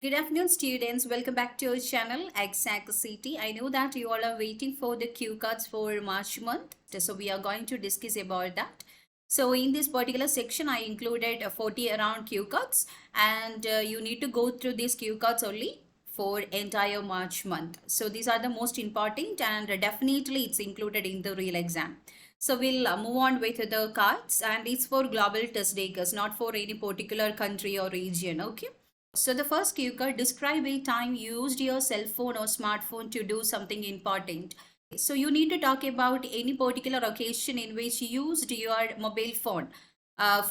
Good afternoon, students. Welcome back to our channel, Ach'z. I know that you all are waiting for the cue cards for March month. So we are going to discuss about that. So in this particular section, I included 40 around cue cards, and you need to go through these cue cards only for entire March month. So these are the most important, and definitely it's included in the real exam. So we'll move on with the cards, and it's for global test takers, not for any particular country or region. Okay. So the first cue card, describe a time you used your cell phone or smartphone to do something important. So you need to talk about any particular occasion in which you used your mobile phone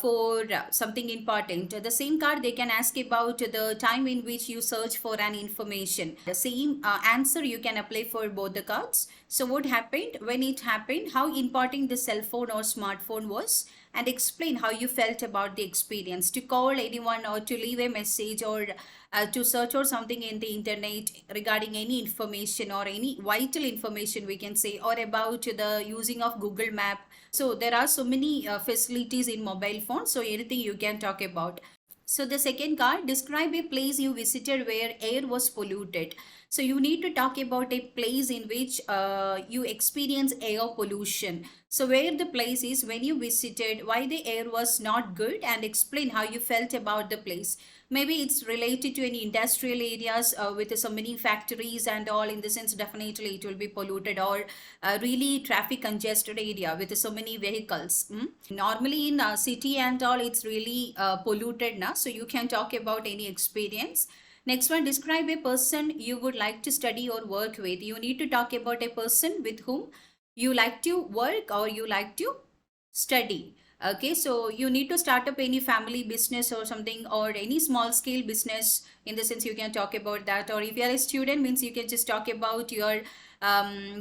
for something important. The same card, they can ask about the time in which you search for an information. The same answer you can apply for both the cards. So what happened, when it happened, how important the cell phone or smartphone was, and explain how you felt about the experience. To call anyone or to leave a message or to search or something in the internet regarding any information or any vital information, we can say, or about the using of Google Map. So there are so many facilities in mobile phones, so anything you can talk about. So the second card, describe a place you visited where air was polluted. So you need to talk about a place in which you experience air pollution. So where the place is, when you visited, why the air was not good, and explain how you felt about the place. Maybe it's related to any industrial areas with so many factories and all. In the sense, definitely it will be polluted, or really traffic congested area with so many vehicles. Normally in city and all, it's really polluted now. So you can talk about any experience. Next one, describe a person you would like to study or work with. You need to talk about a person with whom you like to work or you like to study. Okay, so you need to start up any family business or something, or any small scale business. In the sense, you can talk about that. Or if you are a student, means you can just talk about your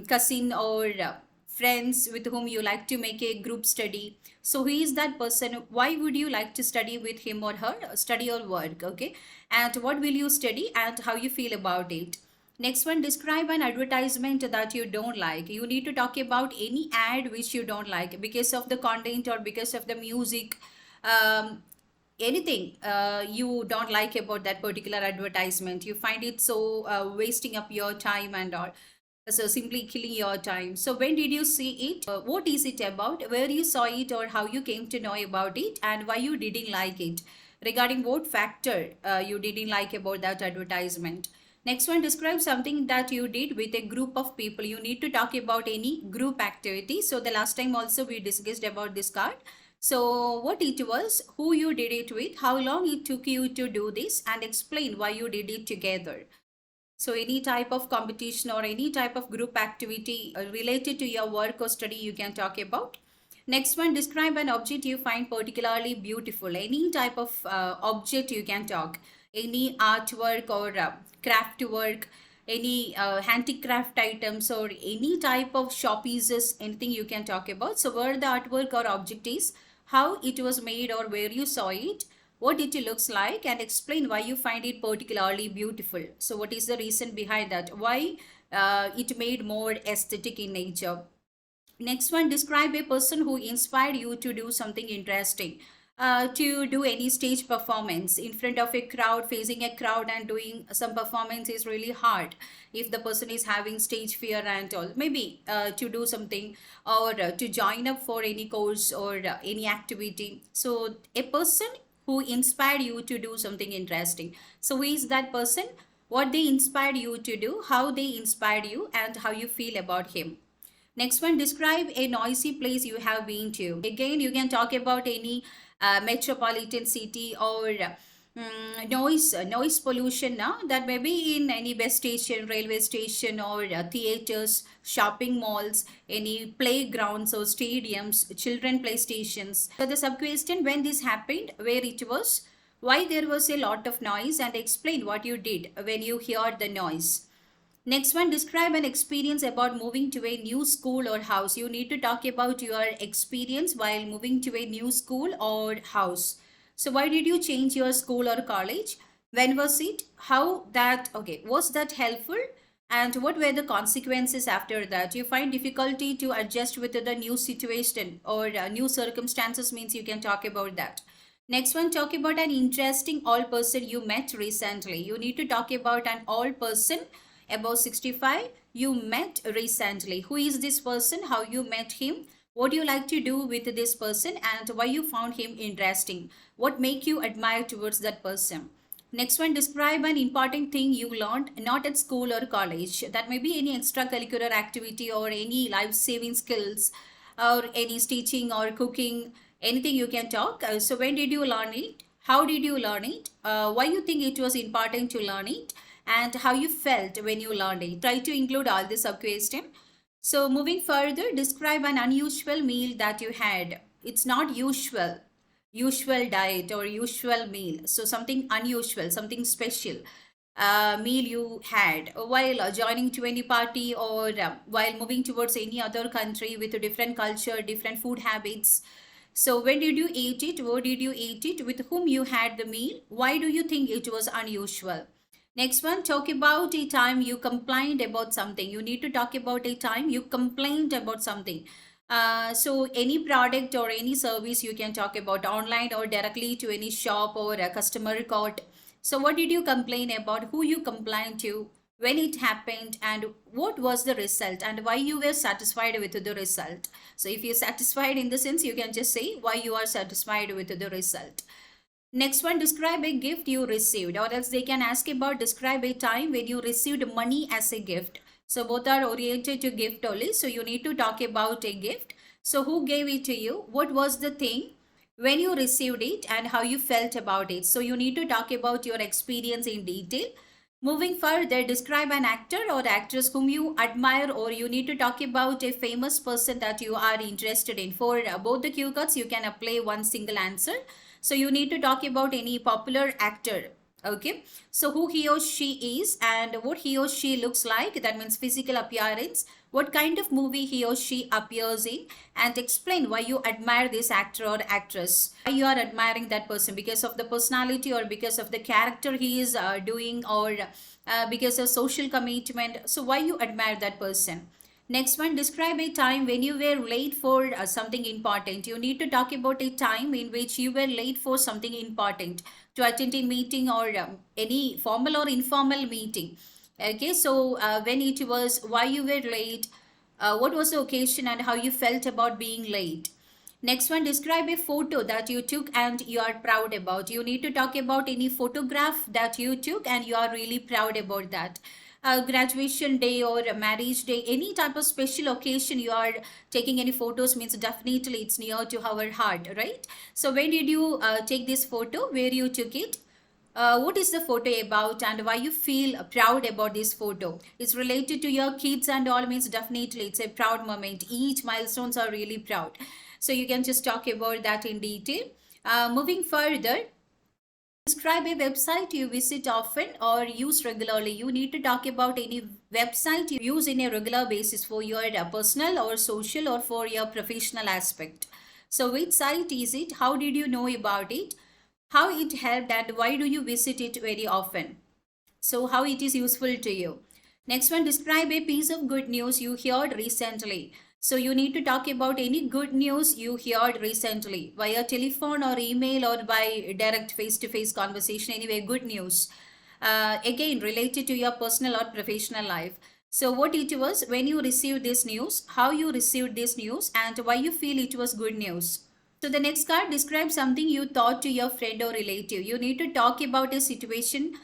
cousin or friends with whom you like to make a group study. So who is that person? Why would you like to study with him or her? Study or work. Okay, and what will you study and how you feel about it. Next one, describe an advertisement that you don't like. You need to talk about any ad which you don't like because of the content or because of the music, anything you don't like about that particular advertisement. You find it so wasting up your time and all. So simply killing your time. So when did you see it? What is it about? Where you saw it, or how you came to know about it, and why you didn't like it? Regarding what factor you didn't like about that advertisement. Next one, describe something that you did with a group of people. You need to talk about any group activity. So the last time also we discussed about this card. So what it was, who you did it with, how long it took you to do this, and explain why you did it together. So any type of competition or any type of group activity related to your work or study, you can talk about. Next one, describe an object you find particularly beautiful. Any type of object you can talk. Any artwork or craft work, any handicraft items, or any type of shop pieces, anything you can talk about. So where the artwork or object is, how it was made or where you saw it, what it looks like, and explain why you find it particularly beautiful. So what is the reason behind that? Why it made more aesthetic in nature. Next one, describe a person who inspired you to do something interesting. To do any stage performance in front of a crowd, facing a crowd and doing some performance is really hard if the person is having stage fear and all. Maybe to do something, or to join up for any course or any activity. So a person who inspired you to do something interesting. So who is that person? What they inspired you to do, how they inspired you, and how you feel about him. Next one, describe a noisy place you have been to. Again, you can talk about any metropolitan city or noise pollution now, that may be in any bus station, railway station, or theaters, shopping malls, any playgrounds or stadiums, children play stations. So the sub question, when this happened, where it was, why there was a lot of noise, and explain what you did when you heard the noise. Next one, describe an experience about moving to a new school or house. You need to talk about your experience while moving to a new school or house. So why did you change your school or college? When was it? How that, okay, was that helpful? And what were the consequences after that? You find difficulty to adjust with the new situation or new circumstances, means you can talk about that. Next one, talk about an interesting old person you met recently. You need to talk about an old person above 65 you met recently. Who is this person? How you met him? What do you like to do with this person and why you found him interesting? What make you admire towards that person? Next one, describe an important thing you learned not at school or college. That may be any extracurricular activity or any life-saving skills or any teaching or cooking, anything you can talk. So when did you learn it? How did you learn it? Why you think it was important to learn it? And how you felt when you learned it. Try to include all the sub-question. So moving further, describe an unusual meal that you had. It's not usual diet or usual meal. So something unusual, something special meal you had while joining to any party or while moving towards any other country with a different culture, different food habits. So when did you eat it? Where did you eat it? With whom you had the meal? Why do you think it was unusual? Next one, talk about a time you complained about something. You need to talk about a time you complained about something. So any product or any service you can talk about online or directly to any shop or a customer court. So what did you complain about? Who you complained to? When it happened and what was the result and why you were satisfied with the result. So if you're satisfied in the sense, you can just say why you are satisfied with the result. Next one, describe a gift you received, or else they can ask about describe a time when you received money as a gift. So both are oriented to gift only. So you need to talk about a gift. So who gave it to you? What was the thing? When you received it and how you felt about it. So you need to talk about your experience in detail. Moving further, describe an actor or actress whom you admire, or you need to talk about a famous person that you are interested in. For both the cue cards, you can apply one single answer. So you need to talk about any popular actor. Okay, so who he or she is and what he or she looks like, that means physical appearance, what kind of movie he or she appears in, and explain why you admire this actor or actress. Why you are admiring that person, because of the personality or because of the character he is doing, or because of social commitment. So why you admire that person. Next one, describe a time when you were late for something important. You need to talk about a time in which you were late for something important to attend a meeting or any formal or informal meeting. Okay, so when it was, why you were late, what was the occasion and how you felt about being late. Next one, describe a photo that you took and you are proud about. You need to talk about any photograph that you took and you are really proud about that. Graduation day or a marriage day, any type of special occasion you are taking any photos means definitely it's near to our heart, right? So when did you take this photo, where you took it, what is the photo about and why you feel proud about this photo. It's related to your kids and all means definitely it's a proud moment. Each milestones are really proud. So you can just talk about that in detail. Moving further, describe a website you visit often or use regularly. You need to talk about any website you use in a regular basis for your personal or social or for your professional aspect. So which site is it? How did you know about it? How it helped and why do you visit it very often? So how it is useful to you. Next one, describe a piece of good news you heard recently. So you need to talk about any good news you heard recently via telephone or email or by direct face-to-face conversation. Anyway, good news. Again, related to your personal or professional life. So what it was when you received this news, how you received this news and why you feel it was good news. So the next card, describe something you thought to your friend or relative. You need to talk about a situation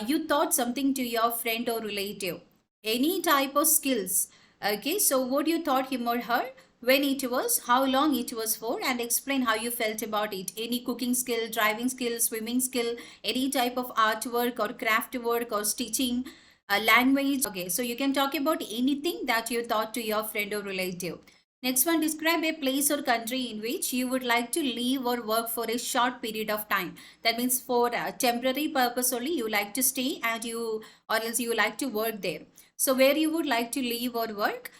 you thought something to your friend or relative. Any type of skills. Okay, so what you thought him or her, when it was, how long it was for, and explain how you felt about it. Any cooking skill, driving skill, swimming skill, any type of artwork or craft work or stitching, language. Okay, so you can talk about anything that you thought to your friend or relative. Next one, describe a place or country in which you would like to live or work for a short period of time. That means for a temporary purpose only you like to stay and you, or else you like to work there. So where you would like to live or work,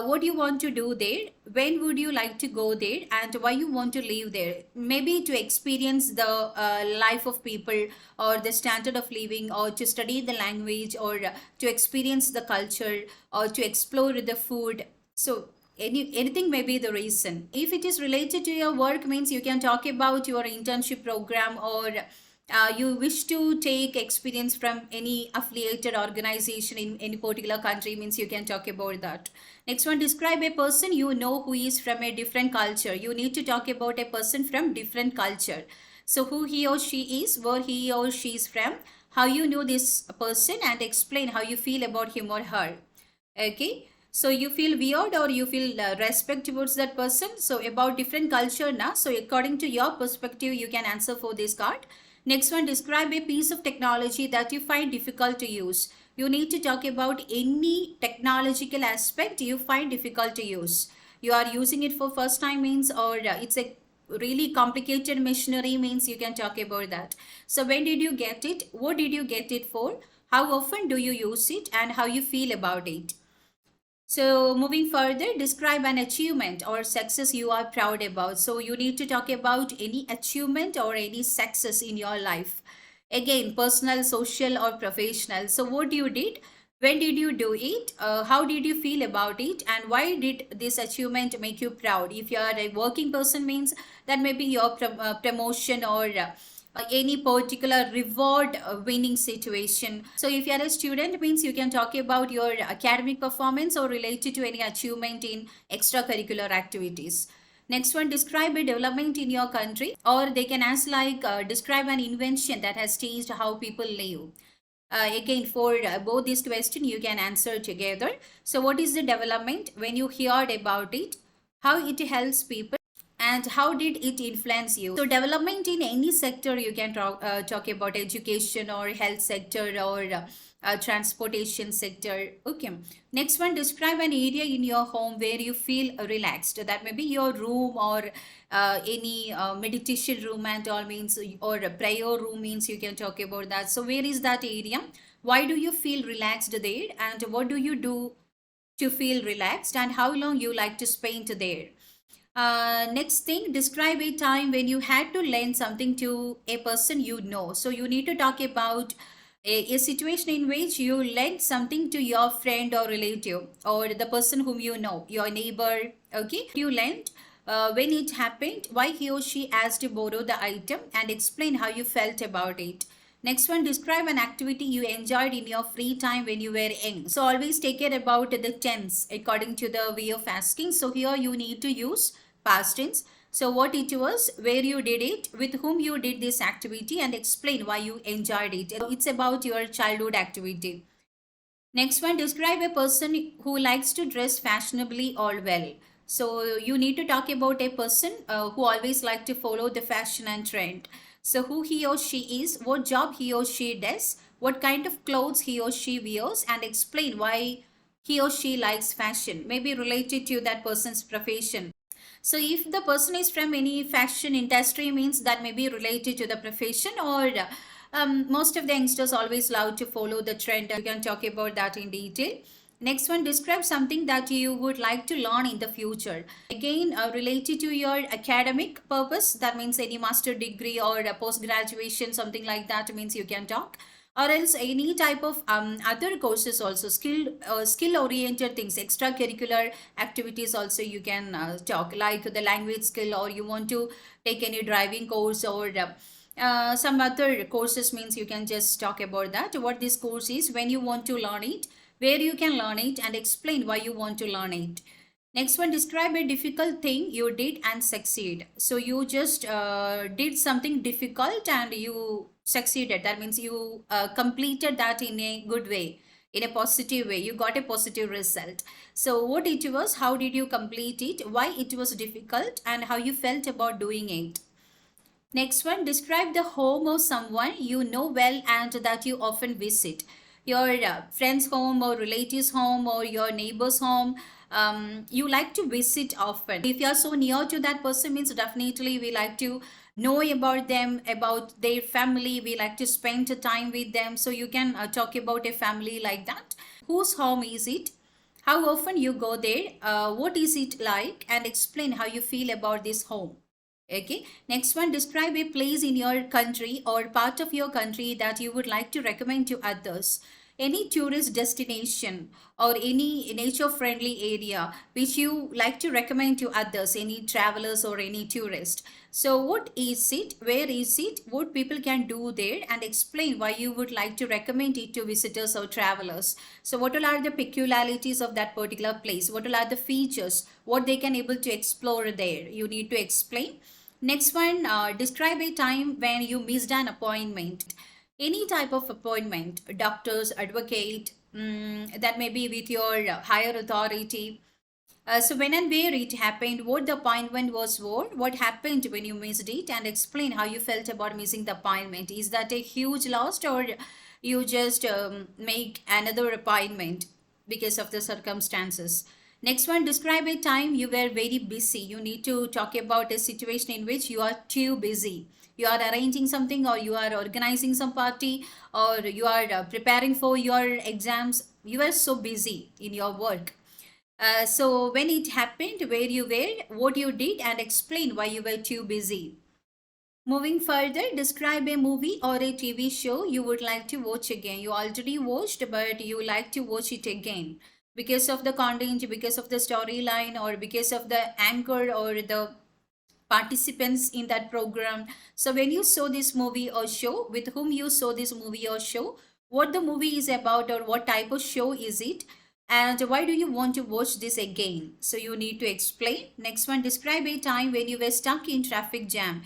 what you want to do there, when would you like to go there and why you want to live there. Maybe to experience the life of people or the standard of living, or to study the language, or to experience the culture, or to explore the food. So Anything may be the reason. If it is related to your work, means you can talk about your internship program, or you wish to take experience from any affiliated organization in any particular country, means you can talk about that. Next one, describe a person you know who is from a different culture. You need to talk about a person from different culture. So who he or she is, where he or she is from, how you know this person, and explain how you feel about him or her. Okay, so you feel weird or you feel respect towards that person. So about different culture now, so according to your perspective you can answer for this card. Next one, describe a piece of technology that you find difficult to use. You need to talk about any technological aspect you find difficult to use. You are using it for first time, means, or it's a really complicated machinery, means you can talk about that. So when did you get it, what did you get it for, how often do you use it, and how you feel about it. So moving further, describe an achievement or success you are proud about. So you need to talk about any achievement or any success in your life. Again, personal, social, or professional. So what you did, when did you do it, how did you feel about it, and why did this achievement make you proud. If you are a working person, means that maybe your promotion, or any particular reward winning situation. So if you are a student, means you can talk about your academic performance or related to any achievement in extracurricular activities. Next one, describe a development in your country, or they can ask like describe an invention that has changed how people live. Again, for both these questions you can answer together. So what is the development, when you heard about it, how it helps people, and how did it influence you. So development in any sector, you can talk about education or health sector, or transportation sector. Okay, next one, describe an area in your home where you feel relaxed. That may be your room, or any meditation room and all, means, or a prayer room, means you can talk about that. So where is that area, why do you feel relaxed there, and what do you do to feel relaxed, and how long you like to spend there. Next thing, describe a time when you had to lend something to a person you know. So you need to talk about a situation in which you lend something to your friend or relative, or the person whom you know, your neighbor. Okay, you lent, when it happened, why he or she asked to borrow the item, and explain how you felt about it. Next one, describe an activity you enjoyed in your free time when you were young. So always take care about the tense according to the way of asking. So here you need to use past tense. So what it was, where you did it, with whom you did this activity, and explain why you enjoyed it. It's about your childhood activity. Next one, describe a person who likes to dress fashionably or well. So you need to talk about a person who always like to follow the fashion and trend. So who he or she is, what job he or she does, what kind of clothes he or she wears, and explain why he or she likes fashion, maybe related to that person's profession. So if the person is from any fashion industry, means that may be related to the profession, or most of the youngsters always love to follow the trend. You can talk about that in detail. Next one, describe something that you would like to learn in the future. Again, related to your academic purpose, that means any master degree or a post graduation, something like that, means you can talk. Or else any type of other courses also, skill oriented things, extracurricular activities also you can talk, like the language skill, or you want to take any driving course, or some other courses, means you can just talk about that, what this course is, when you want to learn it, where you can learn it, and explain why you want to learn it. Next one, describe a difficult thing you did and succeed. So you just did something difficult and you succeeded. That means you completed that in a good way, in a positive way. You got a positive result. So what it was, how did you complete it, why it was difficult, and how you felt about doing it. Next one, describe the home of someone you know well and that you often visit. Your friend's home, or relative's home, or your neighbor's home. You like to visit often. If you are so near to that person, means definitely we like to know about them, about their family. We like to spend time with them. So you can talk about a family like that. Whose home is it? How often you go there? What is it like? And explain how you feel about this home. Okay, next one, describe a place in your country or part of your country that you would like to recommend to others. any tourist destination or any nature friendly area which you like to recommend to others, any travelers or any tourist. So what is it, where is it, what people can do there, and explain why you would like to recommend it to visitors or travelers. So what all are the peculiarities of that particular place, what all are the features, what they can able to explore there, you need to explain. Next one, describe a time when you missed an appointment. Any type of appointment, doctors, advocate, that may be with your higher authority. So when and where it happened, what the appointment was for, what happened when you missed it, and explain how you felt about missing the appointment. Is that a huge loss, or you just make another appointment because of the circumstances? Next one, describe a time you were very busy. You need to talk about a situation in which you are too busy. You are arranging something, or you are organizing some party, or you are preparing for your exams. You are so busy in your work. So when it happened, where you were, what you did, and explain why you were too busy. Moving further, describe a movie or a TV show you would like to watch again. You already watched, but you like to watch it again because of the content, because of the storyline, or because of the anchor or the participants in that program. So when you saw this movie or show, with whom you saw this movie or show, what the movie is about, or what type of show is it, and why do you want to watch this again? So you need to explain. Next one, describe a time when you were stuck in traffic jam.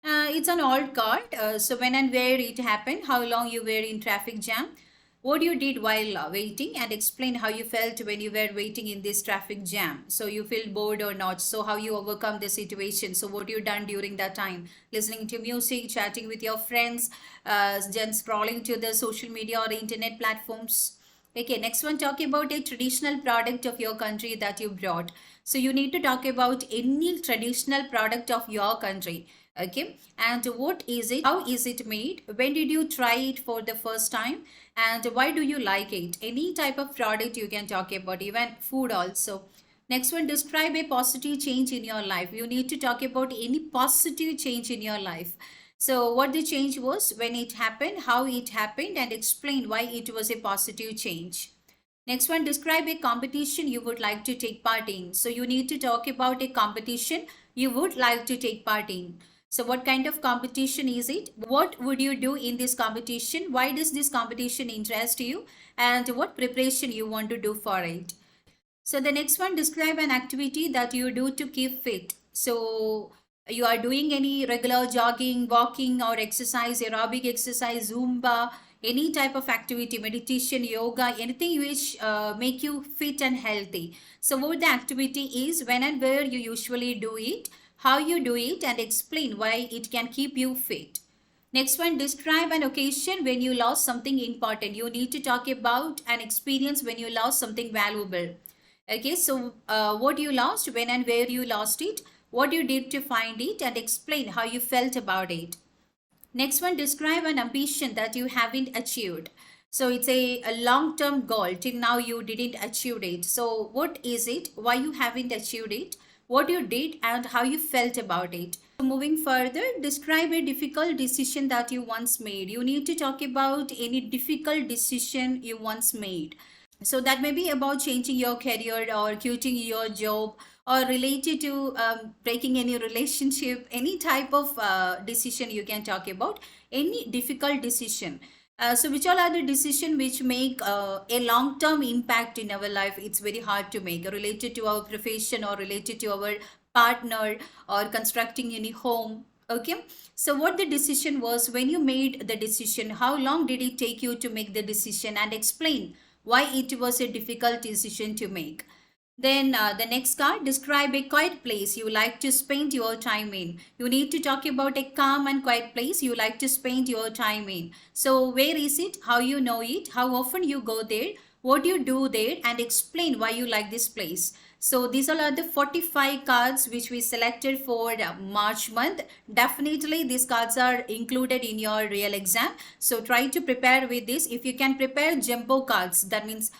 It's an old card. So when and where it happened, how long you were in traffic jam, what you did while waiting, and explain how you felt when you were waiting in this traffic jam. So you feel bored or not, so how you overcome the situation, so what you done during that time, listening to music, chatting with your friends, just scrolling to the social media or internet platforms. Okay, next one, talk about a traditional product of your country that you brought. So you need to talk about any traditional product of your country. Okay, and what is it, how is it made, when did you try it for the first time, and why do you like it? Any type of product you can talk about, even food also. Next one, describe a positive change in your life. You need to talk about any positive change in your life. So what the change was, when it happened, how it happened, and explain why it was a positive change. Next one, describe a competition you would like to take part in. So you need to talk about a competition you would like to take part in. So what kind of competition is it? What would you do in this competition? Why does this competition interest you? And what preparation you want to do for it? So the next one, describe an activity that you do to keep fit. So you are doing any regular jogging, walking, or exercise, aerobic exercise, Zumba, any type of activity, meditation, yoga, anything which make you fit and healthy. So what the activity is, when and where you usually do it, how you do it, and explain why it can keep you fit. Next one, describe an occasion when you lost something important. You need to talk about an experience when you lost something valuable. Okay, so what you lost, when and where you lost it, what you did to find it, and explain how you felt about it. Next one, describe an ambition that you haven't achieved. So it's a long-term goal. Till now you didn't achieve it. So what is it? Why you haven't achieved it? What you did, and how you felt about it. So moving further, describe a difficult decision that you once made. You need to talk about any difficult decision you once made. So that may be about changing your career, or quitting your job, or related to breaking any relationship, any type of decision you can talk about, any difficult decision. So which all are the decision which make a long-term impact in our life? It's very hard to make, related to our profession, or related to our partner, or constructing any home. Okay, so what the decision was, when you made the decision, how long did it take you to make the decision, and explain why it was a difficult decision to make. Then the next card, describe a quiet place you like to spend your time in. You need to talk about a calm and quiet place you like to spend your time in. So where is it? How you know it? How often you go there? What you do there? And explain why you like this place. So these all are the 45 cards which we selected for March month. Definitely these cards are included in your real exam. So try to prepare with this. If you can prepare jumbo cards, that means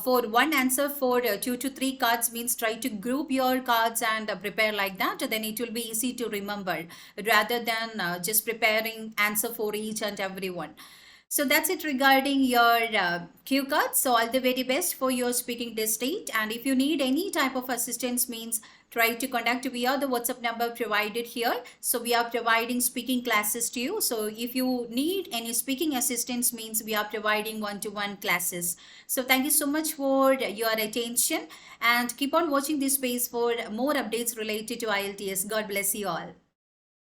for one answer for 2 to 3 cards, means try to group your cards and prepare like that. Then it will be easy to remember, rather than just preparing answer for each and every one. So that's it regarding your cue cards. So all the very best for your speaking test date. And if you need any type of assistance, means try to contact via the WhatsApp number provided here. So we are providing speaking classes to you. So if you need any speaking assistance, means we are providing one-to-one classes. So thank you so much for your attention, and keep on watching this space for more updates related to IELTS. God bless you all.